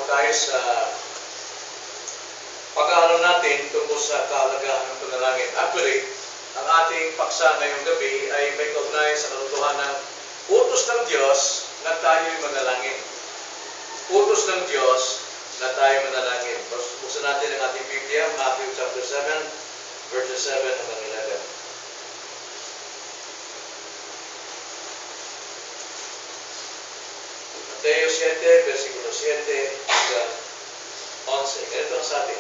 tayo sa pag-aaral natin tungkol sa kahalagahan ng panalangin. Actually, ang ating paksa ngayong gabi ay may kaugnay sa katotohanan ng utos ng Diyos na tayo'y manalangin. Utos ng Diyos na tayo manalangin. Buksan natin ang ating Biblia, Matthew chapter 7, verses 7 hanggang 11. Mateo 7, versikulo 7 hanggang 11. Ganito ang sabi.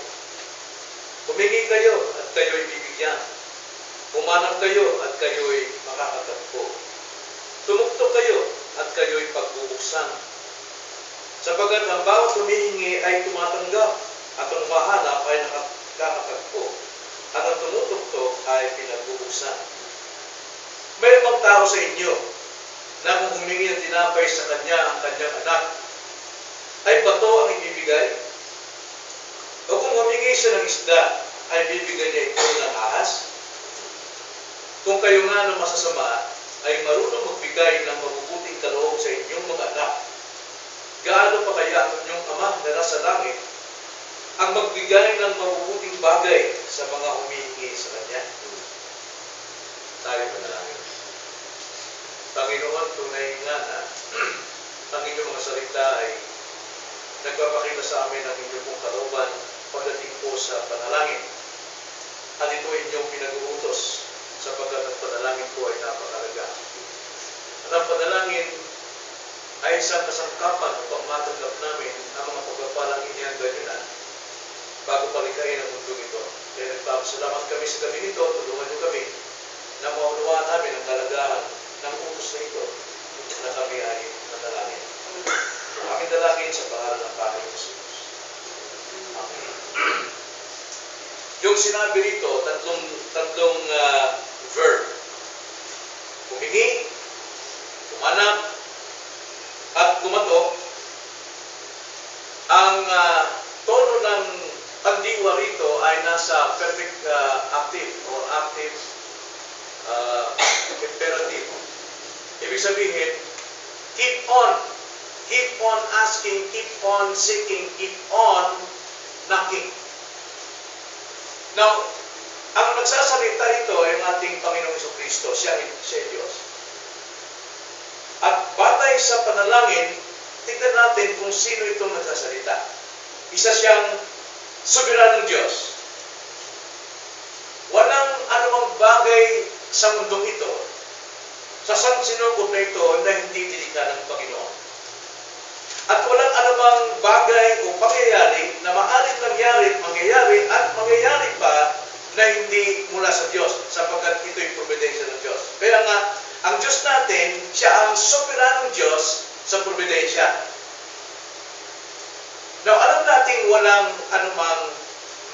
Humingi kayo at kayo'y bibigyan. Humanap kayo at kayo'y makakatagpo. Tumuktok kayo at kayo'y pagbubuksan. Sapagkat ang bawat humihingi ay tumatanggap at ang mahanap ay nakakatagpo at ang tumutuktok ay pinagbubuksan. May ibang tao sa inyo na kung humingi ng tinapay sa kanya ang kanyang anak, ay bato ang ibibigay? O kung humingi siya ng isda, ay bibigyan niya ito ng ahas? Kung kayo nga ng masasama, ay marunong magbigay ng mabubuting kaloob sa inyong mga anak, gaano pa kaya ang inyong Ama na nasa langit ang magbigay ng mabubuting bagay sa mga humihingi sa Kanya? Tayo manalangin. Panginoon, tunay nga na ang inyong mga salita ay nagpapakita sa amin ang inyong pong kalooban pagdating po sa panalangin. At ito ay inyong pinag-uutos sapagkat ang panalangin po ay napakalaga. At ang panalangin ay isang kasangkapan upang matanggap namin ang mga pagpapalang inihanda nyo na bago palikain ang mundo ito. Kaya nagpapasalamat kami sa gabi nito, tulungan nyo kami na maunawaan namin ang kalagahan ng utos na ito na kami ay manalangin. Aking dalangin sa pangalan ng Panginoon Jesus. Amen. Yung sinabi rito, tatlong verb. Humingi, humanap, at kumatok. Ang tono ng pagdiwa rito ay nasa perfect active or active imperative. Ibig sabihin, keep on asking, keep on seeking, keep on knocking. Now, ang nagsasalita ito ay ang ating Panginoong Jesucristo. Siya Diyos. At batay sa panalangin, tignan natin kung sino itong nagsasalita. Isa siyang soberanong Diyos. Walang anumang bagay sa mundong ito, sa sansinukob na ito, na hindi tinikha ng Panginoon. At walang anumang bagay o pangyayari na maaaring mangyayari at mangyayari pa na hindi mula sa Diyos, sapagkat ito'y providensya ng Diyos. Kaya nga, ang Diyos natin, siya ang soberanong Diyos sa providensya. Now, alam natin walang anumang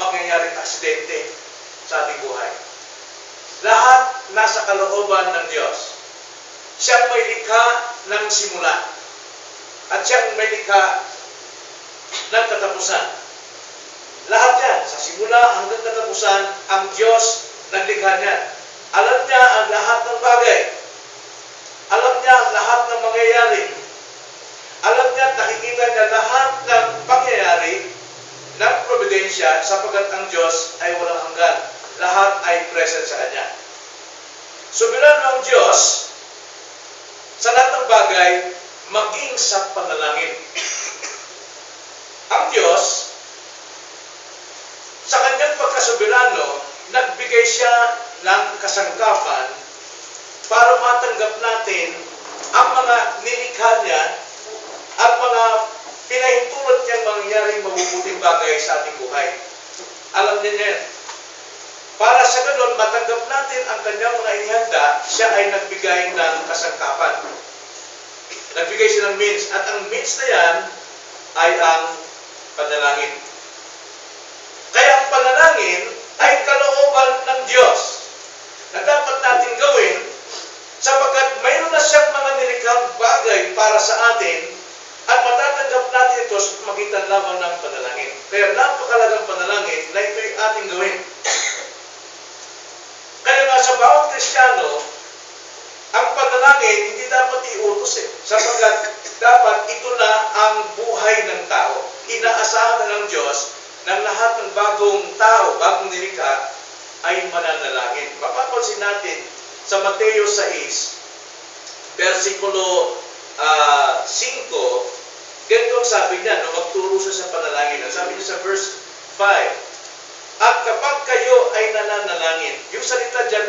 mangyayaring aksidente sa ating buhay. Lahat nasa kalooban ng Diyos. Siyang may likha ng simula. At siyang may likha ng katapusan. Lahat yan, sa simula hanggang katapusan, ang Diyos naglikha niya. Alam niya ang lahat ng bagay. Alam niya ang lahat ng mangyayari. Alam niya at nakikita niya lahat ng pangyayari ng providensya, sapagkat ang Diyos ay walang hanggan. Lahat ay present sa Kanya. Soberano ang Diyos sa lahat ng bagay, maging sa panalangin. Ang Diyos, sa Kanyang pagkasoberano, nagbigay siya ng kasangkapan para matanggap natin ang mga nilikha niya at mga pinahintulot niyang mangyaring mabubuting bagay sa ating buhay. Alam niya yan. Para sa ganun, matanggap natin ang kanyang mga inihanda, siya ay nagbigay ng kasangkapan. Nagbigay siya ng means. At ang means na yan ay ang panalangin. Kaya ang panalangin ay kalooban ng Diyos na dapat natin gawin, sapagkat mayroon na siyang mga nilikhang bagay para sa atin at matatanggap natin ito sa pamagitan lamang ng panalangin. Kaya napakalagang panalangin na ito'y ating gawin. Kaya nga sa bawat Kristiyano, ang panalangin hindi dapat iutos sapagkat dapat ito na ang buhay ng tao. inaasahan na ng Diyos na lahat ng bagong tao, bagong nilikha, ay mananalangin. Mapapansin natin sa Mateo 6, versikulo 5, ganito ang sabi niya, no, magturo siya sa panalangin. Ang sabi niya sa verse 5, at kapag kayo ay nananalangin, yung salita dyan,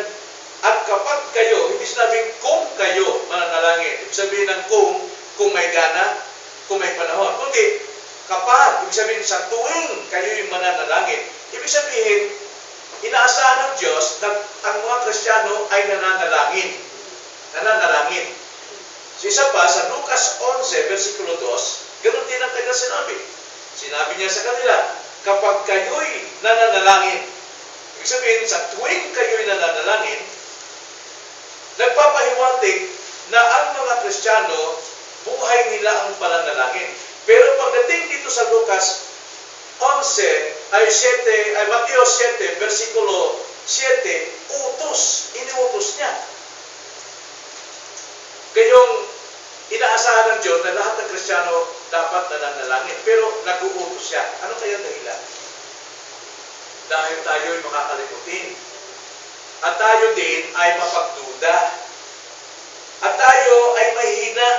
at kapag kayo, hindi sinabing kung kayo mananalangin. Ibig sabihin ng kung may gana, kung may panahon. Kundi, kapag, ibig sabihin sa tuwing kayo yung mananalangin, ibig sabihin, inaasahan ng Diyos na ang mga Kristiyano ay nananalangin. Nananalangin. So isa pa, sa Lucas 11, versikulo 2, ganoon din ang kanya sinabi. Sinabi niya sa kanila, kapag kayo'y nananalangin, ibig sabihin, sa tuwing kayo'y nananalangin, nagpapahiwatig na ang mga Kristiyano, buhay nila ang pananalangin. Pero pagdating dito sa Lucas 11, Mateo 7, versikulo 7, iniutos niya. Kayong inaasahan ng Diyos na lahat ng Kristiyano dapat nananalangin. Pero nag-uutos siya. Ano kaya dahilan? Dahil tayo'y makakalimutin. At tayo din ay mapagduda. At tayo ay mahina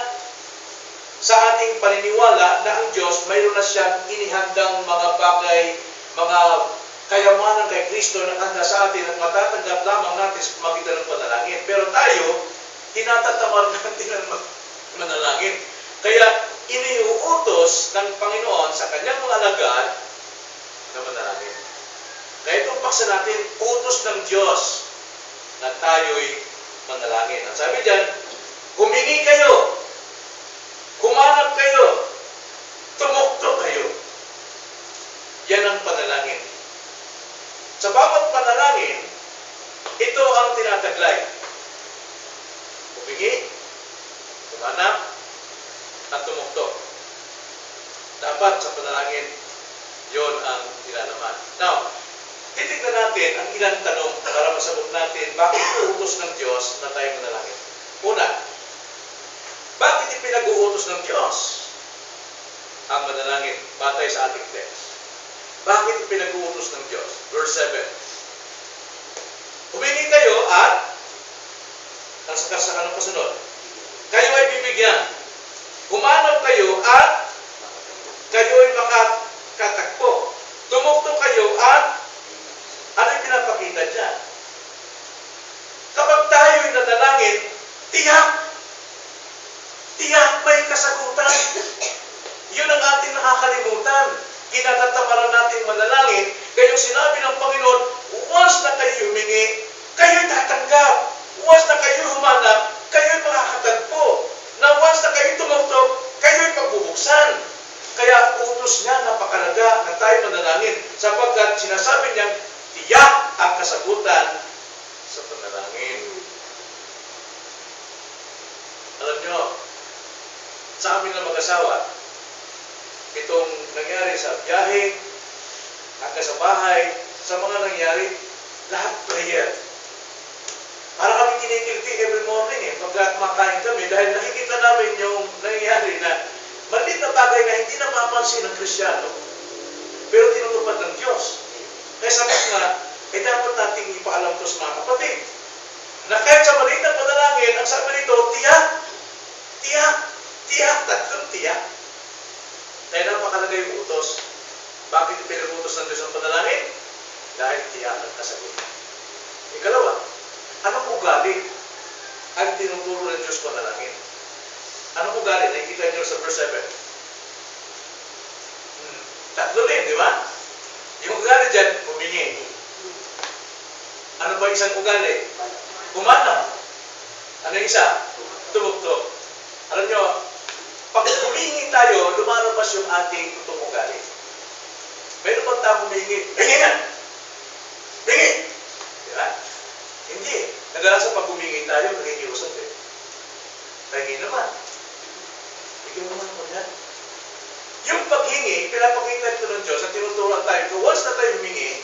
sa ating paniniwala na ang Diyos mayroon na siyang inihandang mga bagay, mga kayamanan kay Kristo na handa sa atin at matatanggap lamang natin sa pamagitan ng panalangin. Pero tayo, tinatatamad natin ang manalangin. Kaya iniuutos ng Panginoon sa kanyang mga alagad na manalangin. Kaya itong paksa natin, utos ng Diyos na tayo'y manalangin. Ang sabi diyan, humingi kayo, humanap kayo, tumukto kayo. Yan ang panalangin. Sa bawat panalangin, ito ang tinataglay. Humingi, humanap, at tumukto. Dapat sa panalangin, yon ang nilalaman. Now, titignan natin ang ilang tanong para masagot natin bakit uutos ng Diyos na tayo manalangin. Una, bakit ipinag-uutos ng Diyos ang manalangin batay sa ating text? Bakit ipinag-uutos ng Diyos? Verse 7. Humingi kayo at anong kasunod? Kayo ay bibigyan. Humanap kayo at kayo ay makakatagpo. Tumukto kayo at ano yung pinapakita dyan? Kapag tayo ay nanalangin, tiyak may kasagutan. Yun ang ating nakakalimutan. Kinatataparan natin manalangin, kaya sinabi ng Panginoon, once na kayo humingi, kayo'y tatanggap. Once na kayo humanap, kayo'y makakatagpo. Na once na kayo'y tumuktok, kayo'y pagbubuksan. Kaya utos niya, napakalaga na tayo manalangin, sapagkat sinasabi niya, tiyak ang kasagutan sa panalangin. Alam nyo, sa amin na mag-asawa, itong nangyari sa biyahe, hanggang sa bahay, sa mga nangyari, lahat prayer. Para kami kinikiliti every morning pagka kumakain kami, dahil nakikita namin yung nangyayari na maliit na bagay na hindi na mapansin ng Kristiyano, pero tinutupad ng Diyos. Kaya sabi nga, dapat nating ipaalam to sa mga kapatid, na kahit sa maliit na panalangin, ang sabi nito, tatlong tiyak. Dahil napakalaga yung utos. Bakit ipinag-utos ng Diyos ang panalangin? Dahil tiyak ang kasagutan. Ikalawa, anong ugali ang tinuturo ng Diyos panalangin? Anong ugali? Nakikita niyo sa verse 7. Tatlo din, di ba? Yung ugali dyan, humingi. Ano ba isang ugali? Humanap. Ano yung isa? Tumuktok. Alam nyo, pag humingi tayo, lumalabas yung ating totoong ugali. Meron bang tao humingi? Hingi na! Hingi! Di ba? Hindi. Nagalasan pag humingi tayo, nakikiusap eh. Hingi naman. Bigyan naman ako yan. Yung paghingi, pinapakita ito ng Diyos at tinuturuan tayo. So once na tayo humingi,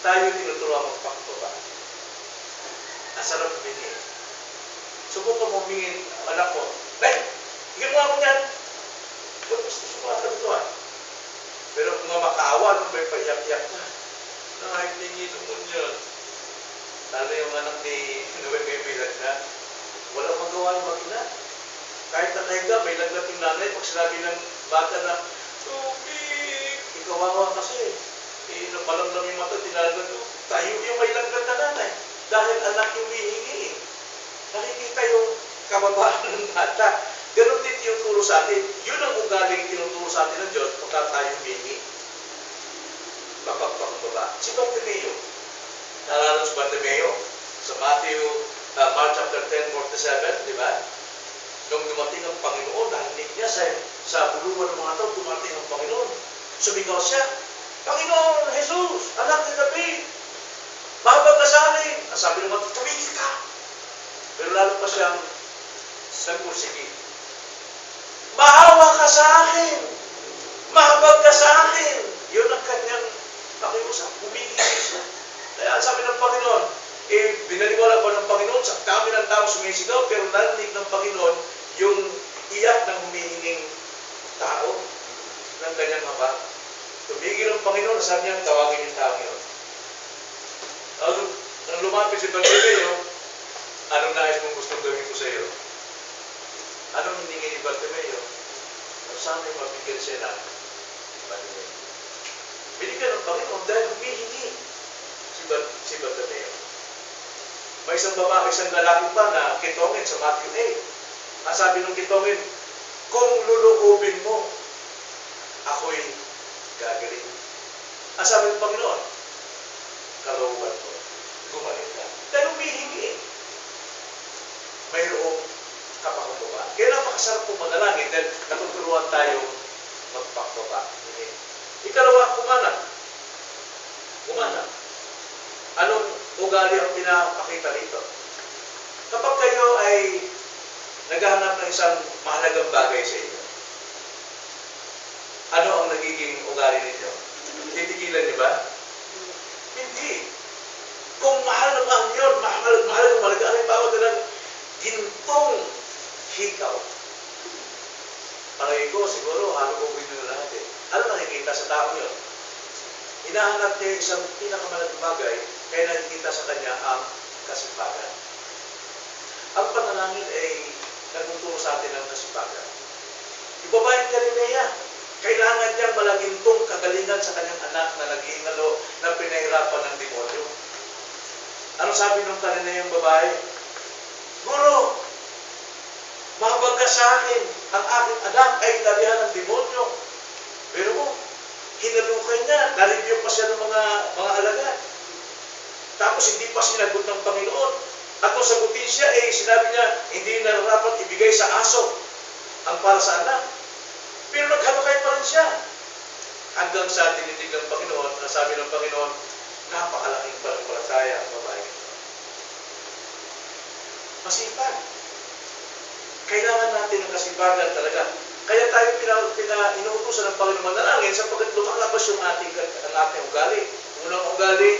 tayo tinuturuan magpaktuba. Ang sarap humingi. Subukan mo humingi, anak ko, bigyan mo ako yan. Gusto ko ako ito. Pero kung nga makaawa, nung may paiyak-iyak ka, nakahindingi naman yan. Lalo yung anak ni Noe may lagnat. Walang magawa yung mag-ina. Kahit nakahiga, may lagnat yung nanay. Pag sinabi ng bata na, tubig! Ikawawa kasi. Napalamlam yung mata, tinalagan to. Tayo yung may lagnat na nanay. Dahil anak yung hihingi. Nakikita yung kababaan ng bata. Ganon din tinuturo sa atin. Yun ang ugaling tinuturo sa atin ng Diyos pagka tayo hihingi. Mapagpakumbaba. Si Bartimeo. Naalala si Bartimeo? Sa Mark chapter 10:47, di ba? Nung dumating ang Panginoon, narinig niya sa bulungan ng mga tao, dumating ang Panginoon. Sumigaw siya, Panginoon, Jesus, anak ni David, mahabag ka sa akin. Ang sabi ng mga, tumigil ka. Pero lalo pa siyang nagpursige. Maawa ka sa akin. Mahabag ka sa akin. Yun ang kanyang pakiusap. Humigil siya. Kaya sabi ng Panginoon, binaliwala pa ng Panginoon, sa dami ng tao sumisigaw, pero narinig ng Panginoon yung iyak ng humihinging tao ng kanyang haba. Tumigil ang Panginoon, sabi niya, tawagin yung tao yun. Nang lumapit si Bartimeo, anong nais mong gustong gawin ko sa iyo? Anong hiningi ni Bartimeo? Sana yung mabigyan siya na Bartimeo. Binigyan ng Panginoon dahil humihingi si Bartimeo. May isang babae, isang lalaki pa na kitongin sa Matthew 8. Ang sabi ng kitongin, kung luluubin mo, ako'y gagaling. Ang sabi ng Panginoon, kalooban ko, gumaling ka. Dahil humihingi. Mayroong kapakumbaba. Kaya napakasarap pong manalangin dahil natuturuan tayo magpakumbaba. Ikalawa, kumanap. Kumanap. Anong ugali ang pinapakita dito? Kapag kayo ay naghahanap ng isang mahalagang bagay sa inyo, ano ang nagiging ugali ninyo? Titigilan niyo ba? Hindi. Kung mahal na mahal yun, mahalagang mahalaga, ano yung bawag na lang, gintong hikaw. Palagi ko, siguro, halukuhin nyo na lahat eh. Ano nakikita sa tao yun? Hinahanap niya isang pinakamalagang bagay, kaya nakikita sa kanya ang kasipagan. Ang panalangin ay nagtuturo sa atin ng kasipagan. Yung babaeng Galilea, kailangan niyang malagintong kagalingan sa kanyang anak na naghihingalo na pinahirapan ng demonyo. Ano sabi ng Galileang babae? Guro, mahabag ka sa akin. Ang aking anak ay lalihan ng demonyo. Pero hinalukay niya, na-review pa siya ng mga alagad. Tapos hindi pa sinagot ng Panginoon. At kung sagutin siya, sinabi niya, hindi na dapat ibigay sa aso ang para sa anak. Pero naghalukay pa rin siya. Hanggang sa tinitig ng Panginoon, ang sabi ng Panginoon, napakalaking panampalataya ang babae. Masipag. Kailangan natin ng kasipagan talaga. Kaya tayo inuutusan ng Panginoon manalangin sapagkat lumalabas yung ang ating ugali. Unang ugali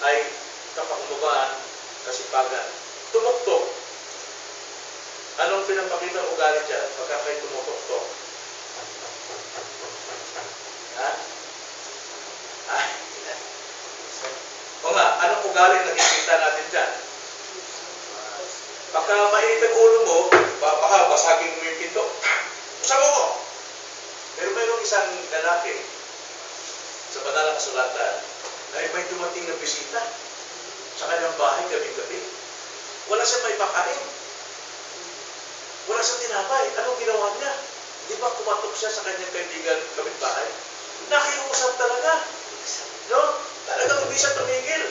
ay kapakumbabaan, kasipagan. Tumuktok. Anong pinapakita ng ugali dyan? Pagka kayo tumutok-tok. Ha? O nga, anong ugali nakikita natin dyan? Pagka mainit ang ulo mo, baka basagin mo yung pinto. Usama mo! Pero mayroong isang lalaki sa banal na kasulatan na may dumating na bisita sa kanyang bahay gabi-gabi. Wala siyang may pakain. Wala siyang tinapay. Anong ginawa niya? Di ba kumatok siya sa kanyang kaibigan kapitbahay? Nakiusap talaga. No? Talagang hindi siya tumigil.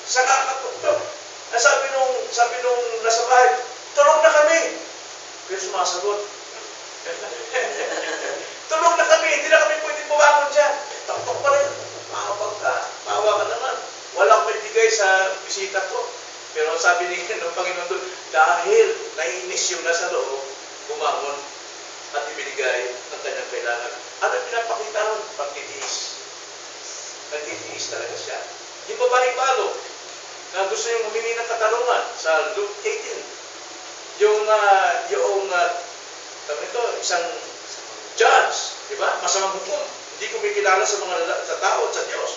Sa kakatuktok. Sabi nung nasa bahay, tulog na kami. Pero sumasagot. Tulog na kami. Hindi na kami pwede pumakon dyan. Taktok pa rin. Mahapag ka. Mahawa ka naman. Wala akong maibigay sa bisita ko. Pero sabi ng Panginoon doon, dahil naiinis yung nasa loob, bumangon at ibinigay ang kanyang kailangan. Ano pinapakita ron? Pagtitiis. Nagtitiis talaga siya. Di ba bago na gusto yung humingi ng katarungan sa Luke 18? Isang judge, di ba? Masamang hukom. hindi kumikilala sa sa tao at sa Diyos.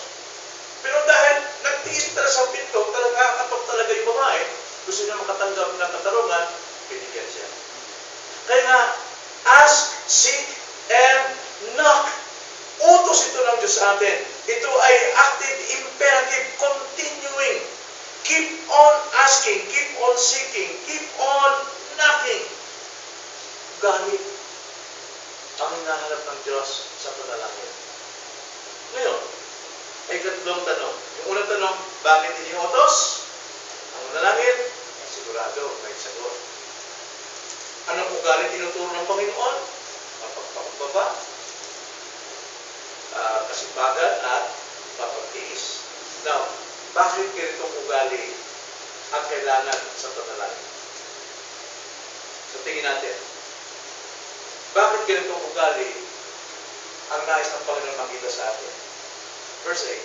Pero dahil nagtiis talaga sa pinto, talaga katok talaga yung babae, gusto niya makatanggap ng katarungan, binigyan siya. Kaya nga, ask, seek, and knock. Utos ito ng Diyos sa atin. Ito ay active, imperative, continuing. Keep on asking, keep on seeking, keep on knocking. Ugali ang hinahanap ng Diyos sa panalangin. Ngayon, ay katlong tanong. Yung unang tanong, bakit iniutos? Ang manalangin, sigurado, may sagot. Anong ugali tinuturo ng Panginoon? Mapagpakumbaba, kasipagan at papagtiis. Now, bakit ganitong ugali ang kailangan sa panalangin? So, tingin natin. Bakit ganitong ugali ang nais ng Panginoon makita sa atin? Verse 8.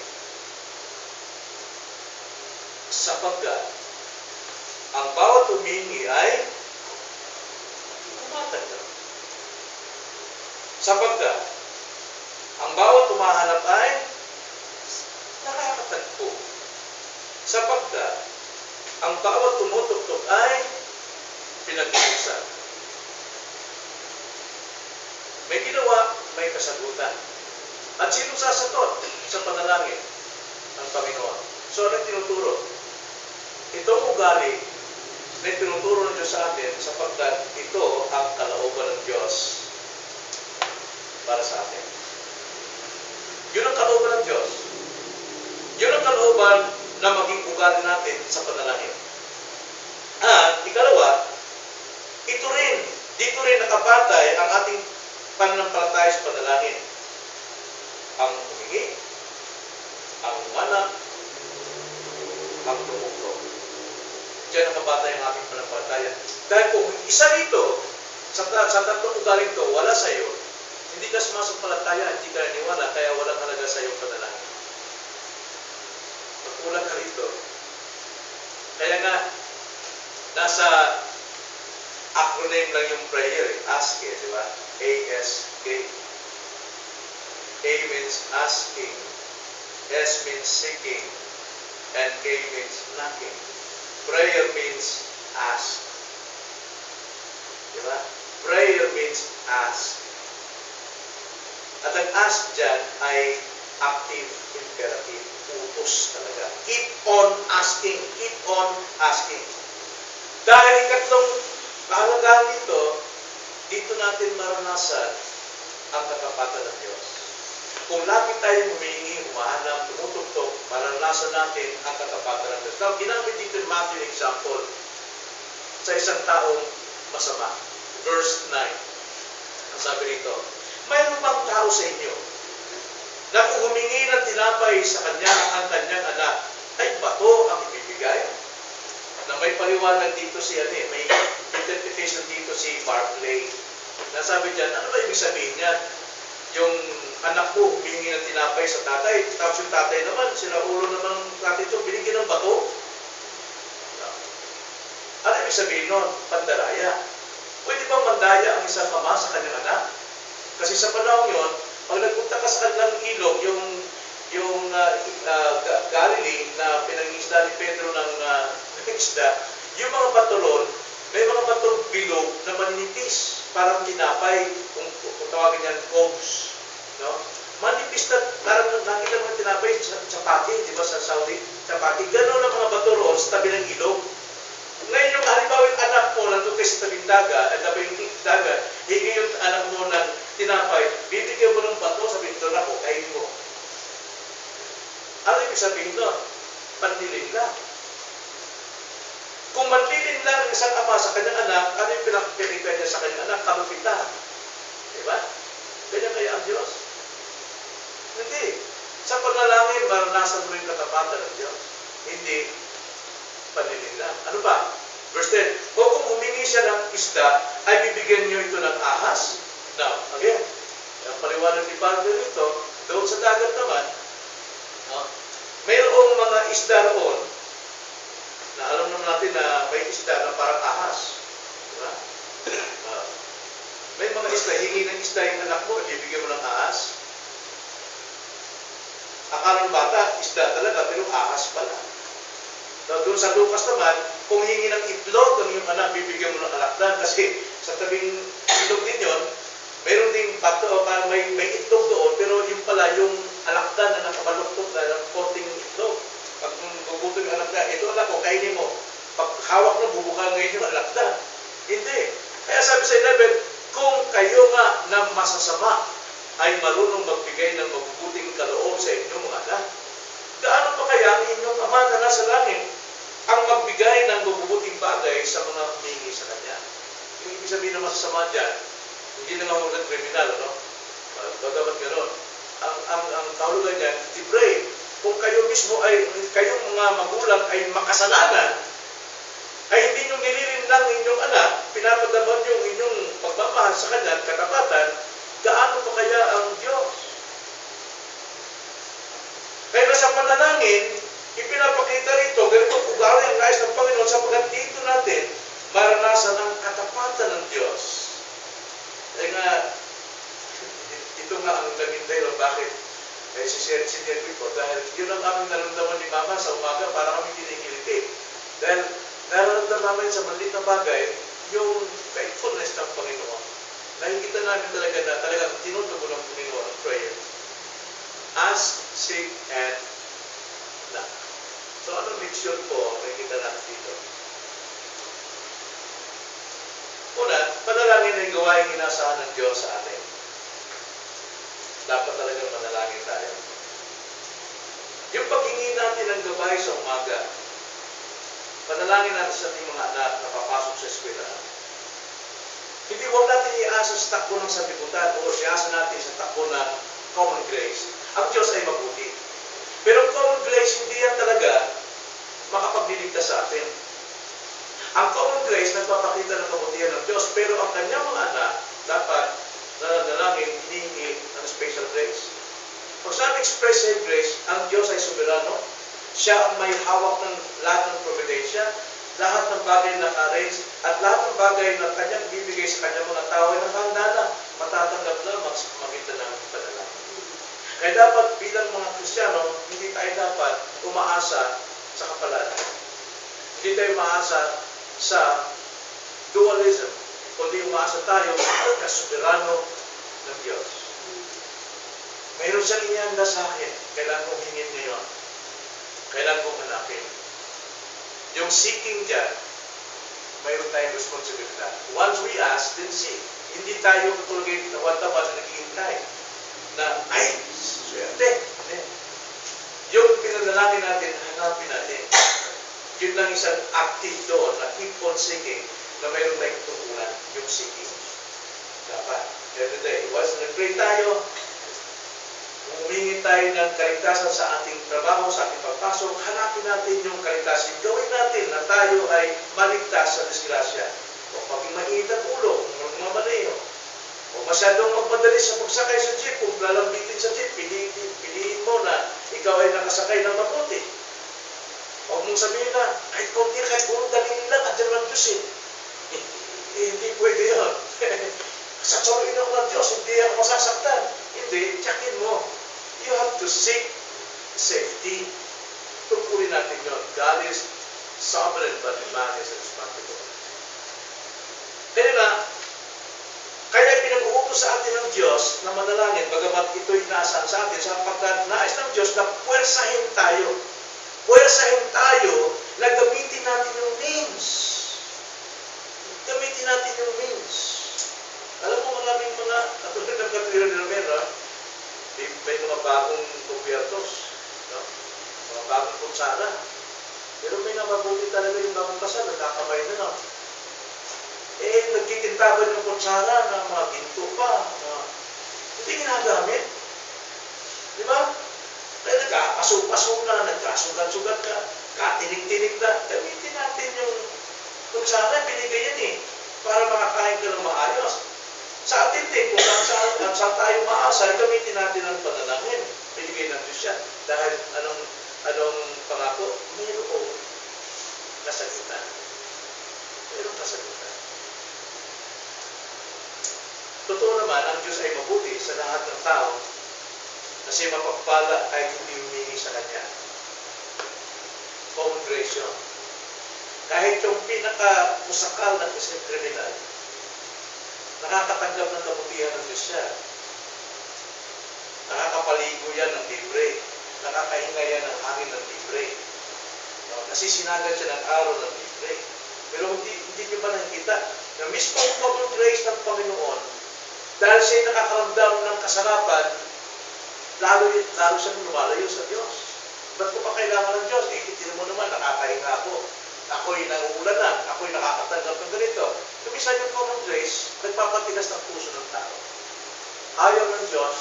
Sapagkat ang bawat humingi ay tumatanggap. Sapagkat ang bawat tumahanap ay nakakatagpo. Sapagkat ang bawat tumutuktok ay pinag-uusan. May ginawa, may kasagutan. At sino sasagot sa panalangin? Ang Panginoon. So, ano tinuturo? Itong ugali na tinuturo ng Diyos sa atin sapagkat ito ang kalooban ng Diyos para sa atin. Yun ang kalooban ng Diyos. Yun ang kalooban na maging ugali natin sa panalangin. At ikalawa, dito rin nakabatay ang ating pananampalataya sa panalangin. Ang humingi, ang humanap, ang tumuklo. Diyan nakabatay ang ating pananampalataya. Dahil kung isa rito, sa tatlong ugaling ito, wala sa iyo, hindi ka sumasampalataya, hindi ka naniwala, kaya walang halaga sa iyong panalangin. Magkulang ka rito. Kaya nga, nasa acronym lang yung prayer, ask di ba? A-S-K. A means asking, S means seeking, and K means knocking. Prayer means ask. Di ba? Prayer means ask. At ang ask dyan ay active imperative. Utos talaga. Keep on asking. Keep on asking. Dahil ikatlong kahalagaan dito natin maranasan ang katapatan ng Diyos. Kung lagi tayong humingi, humahanap, tumutugtog, maranasan natin ang katapatan ng Diyos. Now, ginamit dito yung Matthew example sa isang taong masama. Verse 9. Ang sabi rito, mayroon bang tao sa inyo na kung humingi ng tinapay sa kanya ang kanyang anak, ay bato ang ibibigay? Na may paliwanag dito may interpretation dito si Barclay. Nasabi dyan, ano ba ibig sabihin niya? Yung anak mo humingi ng tinapay sa tatay, tapos yung tatay naman, sila ulo naman ng tatay ito, binigyan ng bato. Ano ibig sabihin nun? Pandaraya. Pwede bang mandaya ang isang ama sa kanyang anak? Kasi sa panahon yun, pag nagpunta ka sa kanilang ilog, yung Galilee na pinangisda ni Pedro ng isda, yung mga batulon, may mga batong bilog na maninipis, parang tinapay, kung tawagin yan, combs. No? Manipis na, parang nakita mo tinapay, chapati, di ba sa Saudi? Chapati. Gano'n ang mga bato roon sa tabi ng ilog. Ngayon yung halimbawa yung anak mo, nandun kayo sa tabing tabi ng daga, hingin yung anak mo ng tinapay, bibigyan mo ng bato, sabihin doon ako, kain mo. Ano ibig sabihin doon? Panlilin lang. Kung manlilin lang ng isang ama sa kanyang anak, ano yung pinakikita niya sa kanyang anak? Kalupitan. Diba? Ganyan kaya ang Diyos? Hindi. Sa panalangin, maranasan mo yung katapatan ng Diyos. Hindi panlilin lang. Ano ba? Verse 10, o kung humingi siya ng isda, ay bibigyan niyo ito ng ahas? Now, again, ang paliwanag ni Pablo rito, doon sa dagat naman, mayroong mga isda roon, na alam naman natin na may isda na parang ahas. Diba? May mga isda, hingi ng isda yung anak mo, bibigyan mo ng ahas. akala ng bata, isda talaga, pero ahas pala. So, doon sa Lucas naman, kung hingi ng itlog ang iyong anak, bibigyan mo ng alakdan. Kasi sa tabing itlog din yun, mayroon ding pato, may itlog doon, pero yung pala, yung alakdan na nakabaluktot na ng konting itlog. Pag gugutom yung alakdan, ito anak ko, kainin mo. Pag hawak mo, bubuka ngayon yung alakdan. Hindi. Kaya sabi sa 11, kung kayo nga na masasama ay marunong magbigay ng mabubuting kaloob sa inyong mga anak, gaano pa kaya ang inyong Ama na nasa langit ang magbigay ng mabubuting bagay sa mga humingi sa Kanya? Yung ibig sabihin na masasama dyan, hindi na nga ng kriminal, no? Bagamat gano'n. Ang kahulugan dyan, pray. Kung kayo mismo ay, kayong mga magulang ay makasalanan, ay hindi nyo nilirin lang inyong anak, pinapadaman nyo inyong pagmamahal sa Kanya at katapatan, gaano pa kaya ang Diyos? Kaya sa panalangin, ipinapakita rito, ganito ugali ang nais ng Panginoon sapagkat dito natin maranasan ang katapatan ng Diyos. Kaya nga, ito nga ang naging dahilan bakit sinirpi ko. Dahil yun ang aming naramdaman ni Mama sa umaga para kami kinikiliti. Dahil nararamdaman namin sa maliit na bagay yung faithfulness ng Panginoon. Nakikita namin talaga na talagang tinutugon ng Panginoon ang prayer. Ask, seek, and knock. So anong leksyon po nakikita natin dito? Una, panalangin ay gawaing inasahan ng Diyos sa atin. Dapat talagang manalangin tayo. Yung paghingi natin ng gabay sa umaga, panalangin natin sa ating mga anak na papasok sa eskwelahan. Hindi huwag natin iasa sa takbo ng sanlibutan o iasa natin sa takbo ng common grace. Ang Diyos ay mabuti. Pero common grace, hindi yan talaga makapagliligtas sa atin. Ang common grace, nagpapakita ng kabutihan ng Diyos, pero ang kanyang mga anak, dapat nananalangin, hinihingi ng special grace. Pag sa expressive grace, ang Diyos ay soberano. Siya ang may hawak ng lahat ng providensya, lahat ng bagay na arrange, at lahat ng bagay na kanyang bibigay sa kanyang mga tao ay nakahanda na, matatanggap lamang sa pamagitan ng panalangin. Kaya dapat bilang mga Kristiyano, hindi tayo dapat umaasa sa kapalan. Hindi tayo umaasa sa dualism, kundi umaasa tayo sa kasoberano ng Diyos. Mayroon siyang inihanda sa akin, kailangan kong hingin ngayon. Kailangan kong hanapin. Yung seeking dyan, mayroon tayong responsibilidad. Once we ask, then seek. Hindi tayo katulad na watapan na naghihintay na, ay, swerte. Yung pinanalangin natin, hanapin natin. Yun lang isang active doon na keep on seeking na mayroon tayong tutunan, yung seeking. Dapat. Every day. Once nag-pray tayo, humingi tayo ng kaligtasan sa ating trabaho, sa ating pagpasok, hanapin natin yung kaligtasan. Gawin natin na tayo ay maligtas sa disgrasya. O paging mainit ang ulo, kung magmamaneho, o masyadong magmadali sa pagsakay sa jeep, kung lalambitin sa jeep, piliin mo na ikaw ay nakasakay ng mabuti. Huwag mong sabihin na, kahit konti, kahit puro dalhin lang, at dyan ng Diyos eh. Hindi pwede yun. Sasaluin ako ng Diyos, hindi ako masasaktan. Hindi, tsakin mo. You have to seek safety. Tungkulin natin yun. God is sovereign, but man is responsible. Kaya na, kaya pinag-uutos sa atin ng Diyos na manalangin, bagamat ito'y nasaan sa atin, sapagkat nais ng Diyos na puwersahin tayo. Puwersahin tayo na gamitin natin yung means. Gamitin natin yung means. Alam mo, maraming mga, katulad ng katwira ni Romero, may mga bagong gobyernos, no? Mga bagong kutsara. Pero may nababuti talaga yung bagong kasal, nagkakamay na, no? Nagkikintaban yung kutsara ng mga ginto pa, hindi ginagamit. Di ba? Kaya nagkakasok-pasok na, nagkasugat-sugat ka, katinig-tinig na, gamitin natin yung kutsara, binigay yan eh, para makakain ka ng maayos. Sa atin din, kung saan tayo maasa, gamitin natin ang panalangin. Binigay ng Diyos yan. Dahil anong pangako? Mayroong kasagutan. Mayroong kasagutan. Totoo naman, ang Diyos ay mabuti sa lahat ng tao na Kasi mapagpala ay hindi humingi sa Kanya. Common grace yun. Kahit yung pinaka-musakal na kriminal, nakakatanggap ng kabutihan ng Diyos siya. Nakakapaligo yan ng libre. Nakakahinga yan ng hangin ng libre. No? Nasisinagan siya ng araw ng libre. Pero hindi nyo ba nakikita na mismo ang common grace ng Panginoon, dahil siya nakakaramdam ng kasarapan, lalo siyang lumalayo sa Diyos. Ba't ko pa kailangan ng Diyos? Tingnan mo naman, nakakahinga ako. Ako'y nanguulanan. Ako'y nakakatanggap ng ganito. Kumisan yung common grace, nagpapatigas ng puso ng tao. Ayaw ng Diyos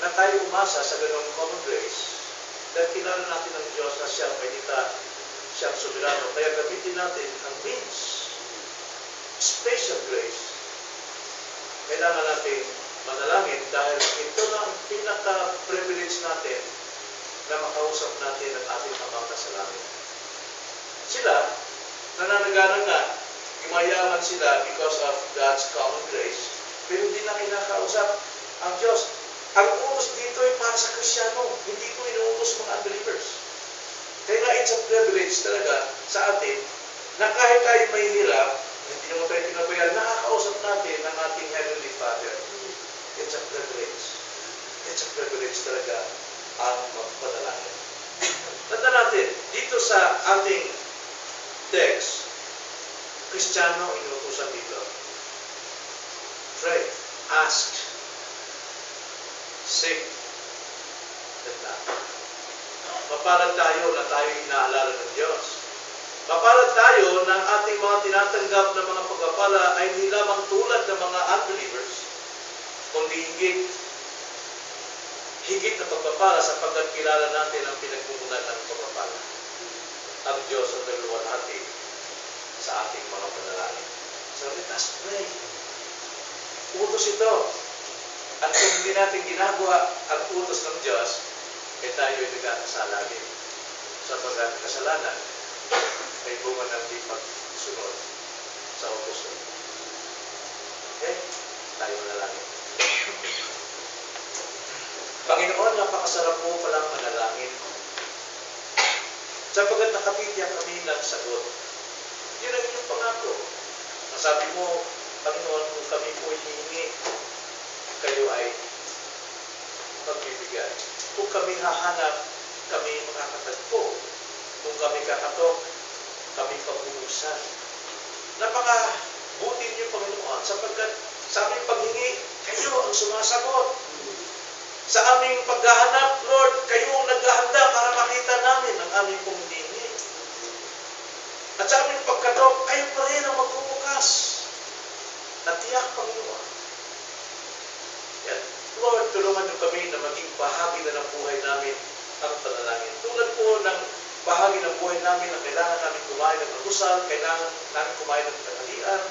na tayo umasa sa ganong common grace dahil kilala natin ang Diyos na siyang medita, siyang soberano. Kaya gamitin natin ang means, special grace. Kailangan natin manalangin dahil ito na ang pinaka-privilege natin na makausap natin ang ating Amang nasa langit. Sila, nananagalan na, yumayaman sila because of God's common grace, pero hindi na kinakausap ang Diyos. Ang utos dito ay para sa Kristiyano, hindi ito inuutos mga unbelievers. Kaya nga, it's a privilege talaga sa atin na kahit tayo mahihirap, hindi naman tayo pinabayaan, nakakausap natin ang ating Heavenly Father. It's a privilege. It's a privilege talaga ang magpadalangin. Tanda natin, dito sa ating text, Kristiyano inuutosan dito. Pray, ask, seek, and knock. Mapalad tayo na tayo inaalala ng Diyos. Mapalad tayo na ang ating mga tinatanggap na mga pagpapala ay hindi lamang tulad ng mga unbelievers, kundi higit na pagpapala sapagkat kilala natin ang pinagmumulan ng pagpapala. Ang Diyos ang nagluwalhati sa ating mga panalangin. So let us pray. Utos ito. At kung hindi natin ginagawa ang utos ng Diyos, eh tayo ay nagkakasala din. Sapagkat kasalanan ay bunga ng di pagsunod sa utos ng Diyos. Okay? Tayo manalangin. Panginoon, napakasarap po palang manalangin. Sapagkat nakapitya kami ng sagot. Yun ang inyong pangako. Nasabi mo, Panginoon, kung kami po hihingi, kayo ay magbibigay. Kung kami hahanap, kami makakatagpo. Kung kami kakatok, kami pagbubusan. Napakabuti niyo, Panginoon, sapagkat sa aming paghingi, kayo ang sumasagot. Sa aming paghahanap, Lord, kayo ang naghahanda para makita namin ang aming pumhingi. At sa aming pagkatok, kayo pa rin ang magbubukas. At tiyak, Panginoon. Yan. Lord, tulungan niyo kami na maging bahagi na ng buhay namin ang panalangin. Tulad po ng bahagi ng buhay namin na kailangan namin kumain ng almusal, kailangan namin kumain ng tanghalian,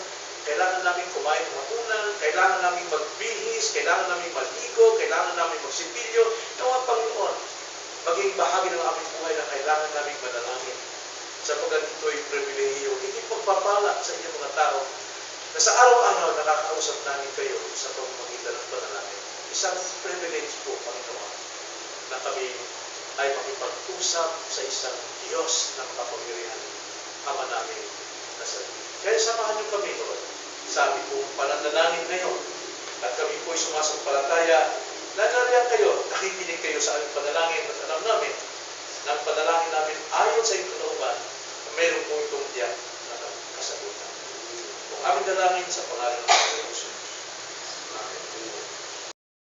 kailangan namin kumain ng hapunan, kailangan namin magbihis, kailangan namin maligo, kailangan namin magsipilyo. Nawa, Panginoon, maging bahagi ng aming buhay na kailangan namin manalangin. Sapagkat ito'y pribilehiyo, hindi pagpapala sa inyong mga tao na sa araw-araw nakakausap namin kayo sa pamamagitan ng panalangin. Isang privilege po, Panginoon, na kami ay makipag-usap sa isang Diyos na makapangyarihan, Ama namin na sa Diyos. Kaya samahan niyo kami, Lord. Sabi po, pananalangin ngayon, at kami po'y sumasampalataya, nangyarihan kayo, nakikinig kayo sa aming panalangin, at alam namin na ang panalangin namin ayon sa inyong kalooban, na mayroon po itong tiyak na kasagutan. Kung aming dalangin sa pangalan ng Panginoon.